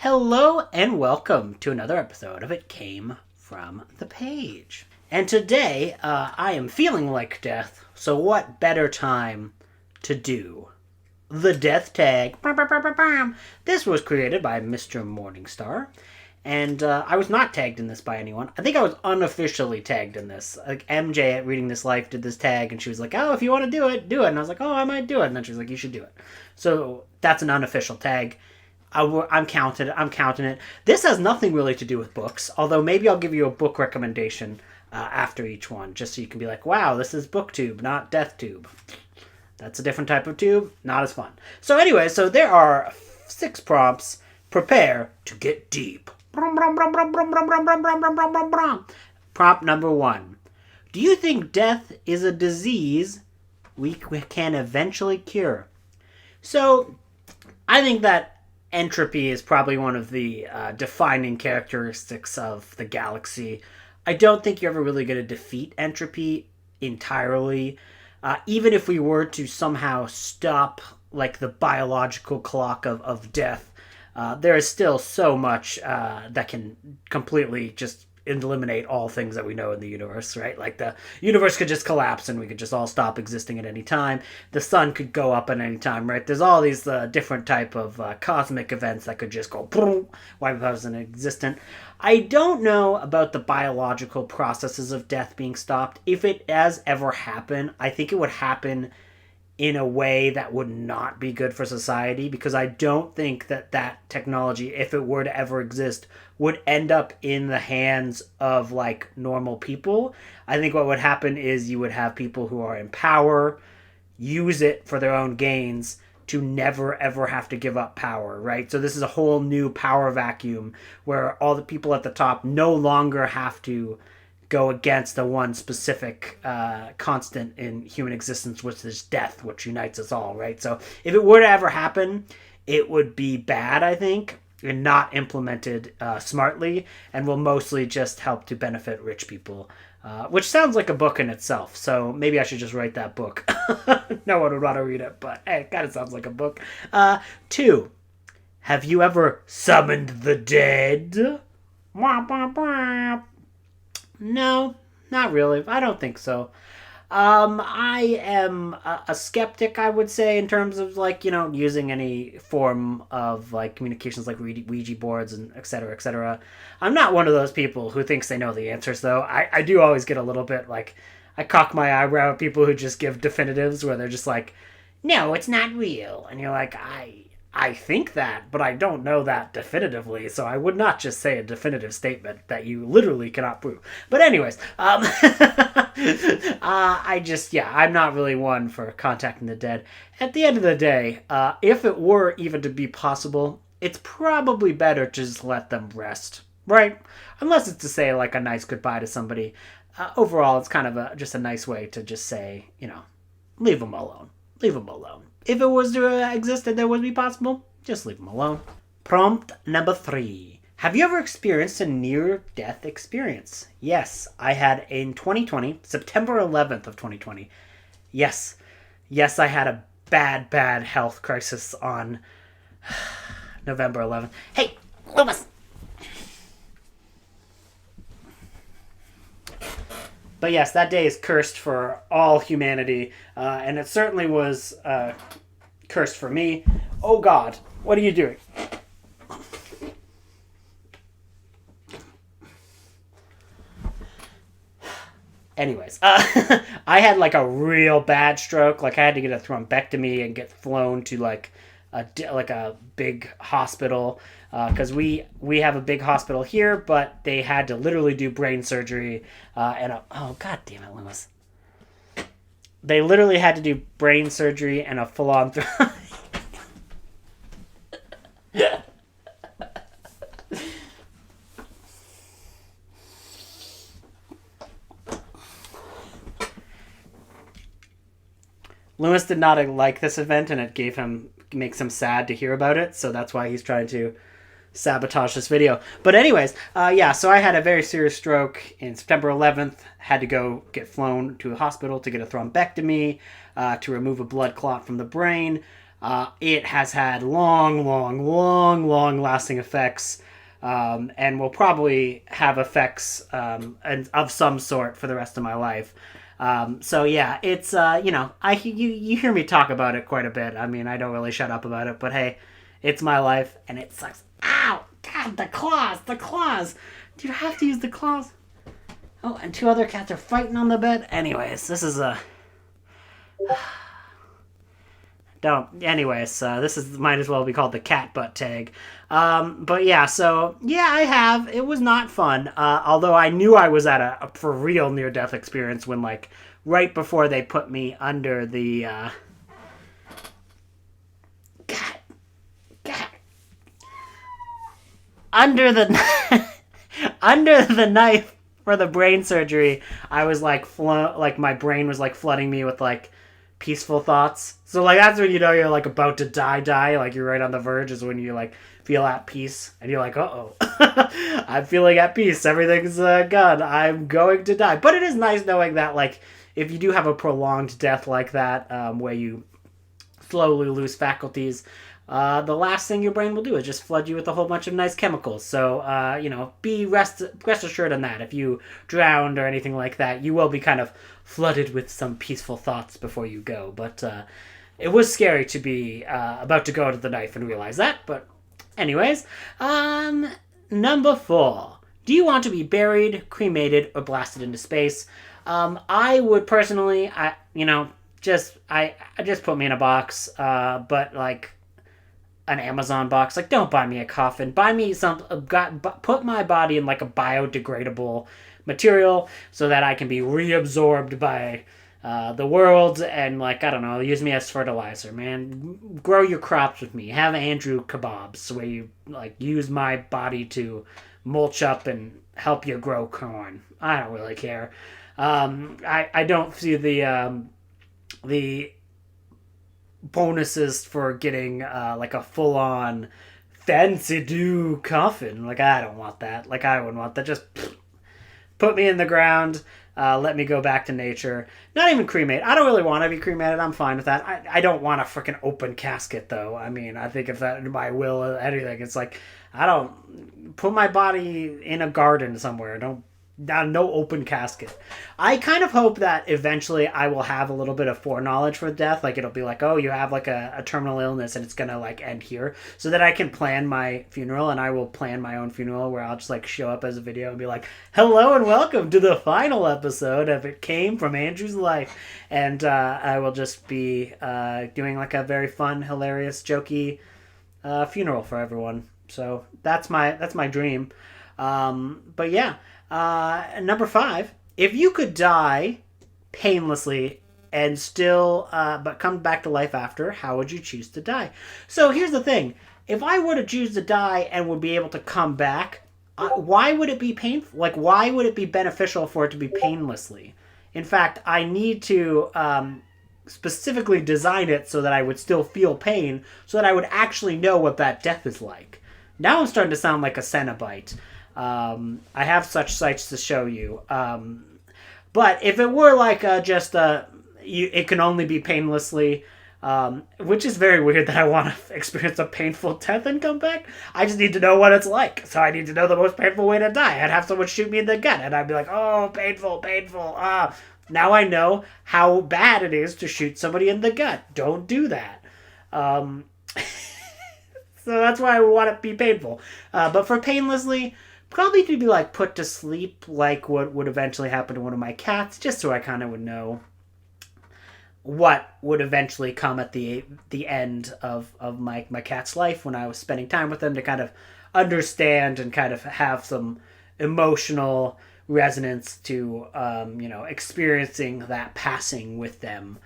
Hello and welcome to another episode of It Came From the Page. And today, I am feeling like death, so what better time to do the death tag? This was created by Mr. Morningstar, and I was not tagged in this by anyone. I think I was unofficially tagged in this. Like MJ at Reading This Life did this tag, and she was like, "Oh, if you want to do it, do it." And I was like, "Oh, I might do it." And then she was like, "You should do it." So that's an unofficial tag. I'm counting it. This has nothing really to do with books, although maybe I'll give you a book recommendation after each one, just so you can be like, wow, this is booktube, not deathtube. That's a different type of tube, not as fun. So anyway, there are 6 prompts. Prepare to get deep. Prompt number 1. Do you think death is a disease we can eventually cure? So, I think that entropy is probably one of the defining characteristics of the galaxy. I don't think you're ever really going to defeat entropy entirely. Even if we were to somehow stop like the biological clock of death, there is still so much that can completely just eliminate all things that we know in the universe, right? Like the universe could just collapse and we could just all stop existing at any time. The sun could go up at any time, right? There's all these different type of cosmic events that could just go boom, wipe out as an existent. I don't know about the biological processes of death being stopped. If it has ever happened, I think it would happen in a way that would not be good for society, because I don't think that technology, if it were to ever exist, would end up in the hands of like normal people. I think what would happen is you would have people who are in power use it for their own gains to never ever have to give up power, right? So this is a whole new power vacuum where all the people at the top no longer have to go against the one specific constant in human existence, which is death, which unites us all, right? So if it were to ever happen, it would be bad, I think, and not implemented smartly, and will mostly just help to benefit rich people, which sounds like a book in itself. So maybe I should just write that book. No one would want to read it, but hey, it kind of sounds like a book. 2, have you ever summoned the dead? No, not really. I don't think so. I am a skeptic, I would say, in terms of like, using any form of like communications like Ouija boards and et cetera, et cetera. I'm not one of those people who thinks they know the answers, though. I do always get a little bit like, I cock my eyebrow at people who just give definitives where they're just like, no, it's not real. And you're like, I think that, but I don't know that definitively, so I would not just say a definitive statement that you literally cannot prove. But anyways, I'm not really one for contacting the dead. At the end of the day, if it were even to be possible, it's probably better to just let them rest, right? Unless it's to say like a nice goodbye to somebody. Overall, it's kind of just a nice way to just say, leave them alone. Leave them alone. If it was to exist and there would be possible, just leave them alone. Prompt number 3. Have you ever experienced a near-death experience? Yes, I had in 2020, September 11th of 2020. Yes, I had a bad health crisis on November 11th. Hey, Loomis! But yes, that day is cursed for all humanity, and it certainly was cursed for me. Oh God, what are you doing? Anyways, I had like a real bad stroke. Like I had to get a thrombectomy and get flown to like a big hospital, because we have a big hospital here, but they had to literally do brain surgery oh God damn it, Loomis. They literally had to do brain surgery and a full-on Loomis did not like this event, and makes him sad to hear about it, so that's why he's trying to sabotage this video. But anyways, so I had a very serious stroke in September 11th, had to go get flown to a hospital to get a thrombectomy, to remove a blood clot from the brain. It has had long lasting effects, and will probably have effects of some sort for the rest of my life. So yeah, it's you hear me talk about it quite a bit. I mean, I don't really shut up about it, but hey, it's my life, and it sucks. Ow! God, the claws, the claws. Do you have to use the claws? Oh, and two other cats are fighting on the bed. Anyways, this is a don't. Anyways, this is might as well be called the cat butt tag. But yeah, so yeah, I have. It was not fun. Although I knew I was at a for real near death experience when like right before they put me under the God, God, under the under the knife for the brain surgery. I was like like my brain was like flooding me with like peaceful thoughts. So like that's when you know you're like about to die, like you're right on the verge is when you like feel at peace and you're like, uh-oh. I'm feeling at peace. Everything's gone. I'm going to die. But it is nice knowing that like if you do have a prolonged death like that, where you slowly lose faculties, the last thing your brain will do is just flood you with a whole bunch of nice chemicals. So, be rest assured on that. If you drowned or anything like that, you will be kind of flooded with some peaceful thoughts before you go. But it was scary to be about to go to the knife and realize that. But anyways, number 4. Do you want to be buried, cremated, or blasted into space? I would personally, just put me in a box, but like an Amazon box. Like, don't buy me a coffin. Buy me put my body in like a biodegradable material so that I can be reabsorbed by the world and like I don't know, use me as fertilizer, man. Grow your crops with me. Have Andrew kebabs where you like use my body to mulch up and help you grow corn. I don't really care. I don't see the bonuses for getting like a full on fancy do coffin. Like I don't want that. Like I wouldn't want that. Just put me in the ground. Let me go back to nature. Not even cremate. I don't really want to be cremated. I'm fine with that. I don't want a freaking open casket though. I mean, I think if that in my will or anything, it's like I don't put my body in a garden somewhere. Don't no open casket. I kind of hope that eventually I will have a little bit of foreknowledge for death. Like it'll be like, oh, you have like a terminal illness and it's gonna like end here, so that I can plan my funeral. And I will plan my own funeral where I'll just like show up as a video and be like, hello and welcome to the final episode of It Came From Andrew's Life. And I will just be doing like a very fun, hilarious, jokey funeral for everyone. So that's my dream. But yeah. Number 5, if you could die painlessly and still, but come back to life after, how would you choose to die? So here's the thing. If I were to choose to die and would be able to come back, why would it be painful? Like, why would it be beneficial for it to be painlessly? In fact, I need to, specifically design it so that I would still feel pain, so that I would actually know what that death is like. Now I'm starting to sound like a Cenobite. I have such sites to show you. But if it were like it can only be painlessly, which is very weird that I want to experience a painful death and come back. I just need to know what it's like. So I need to know the most painful way to die. I'd have someone shoot me in the gut and I'd be like, oh, painful. Now I know how bad it is to shoot somebody in the gut. Don't do that. So that's why I want it to be painful. But for painlessly, probably to be like put to sleep like what would eventually happen to one of my cats, just so I kind of would know what would eventually come at the end of my cat's life when I was spending time with them, to kind of understand and kind of have some emotional resonance to experiencing that passing with them,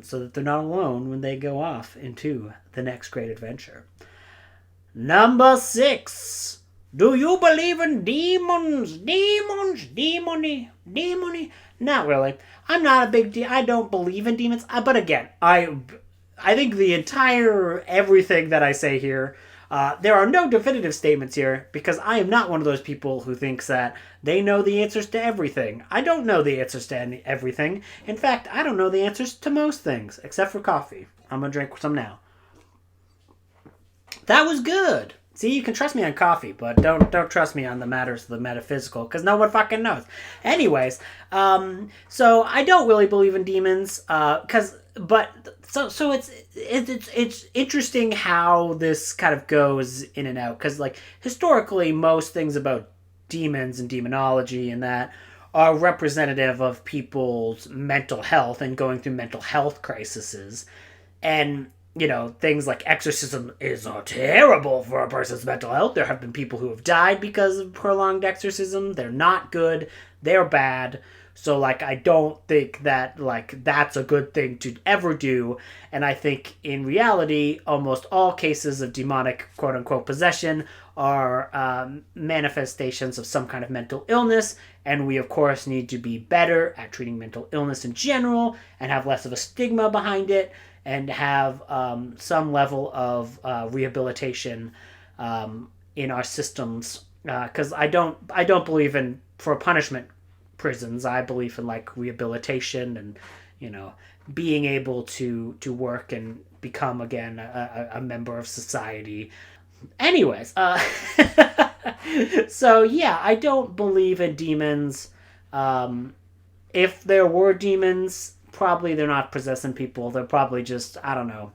so that they're not alone when they go off into the next great adventure. Number 6. Do you believe in demons? Demony? Not really. I'm not a big I don't believe in demons. But again, I think the entire everything that I say here, there are no definitive statements here, because I am not one of those people who thinks that they know the answers to everything. I don't know the answers to everything. In fact, I don't know the answers to most things, except for coffee. I'm going to drink some now. That was good. See, you can trust me on coffee, but don't trust me on the matters of the metaphysical, because no one fucking knows. Anyways, so I don't really believe in demons, so it's interesting how this kind of goes in and out, because like historically, most things about demons and demonology and that are representative of people's mental health and going through mental health crises, and things like exorcism is terrible for a person's mental health. There have been people who have died because of prolonged exorcism. They're not good. They're bad. So like I don't think that like that's a good thing to ever do. And I think in reality, almost all cases of demonic quote unquote possession are manifestations of some kind of mental illness. And we of course need to be better at treating mental illness in general and have less of a stigma behind it, and have some level of rehabilitation in our systems. Because I don't believe in for punishment prisons. I believe in like rehabilitation and being able to work and become again a member of society. Anyways, so yeah, I don't believe in demons. If there were demons, probably they're not possessing people. They're probably just, I don't know.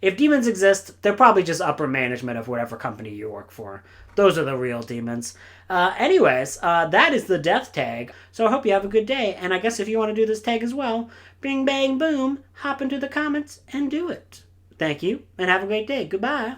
If demons exist, they're probably just upper management of whatever company you work for. Those are the real demons. Anyways, that is the death tag. So I hope you have a good day. And I guess if you want to do this tag as well, bing, bang, boom, hop into the comments and do it. Thank you, and have a great day. Goodbye.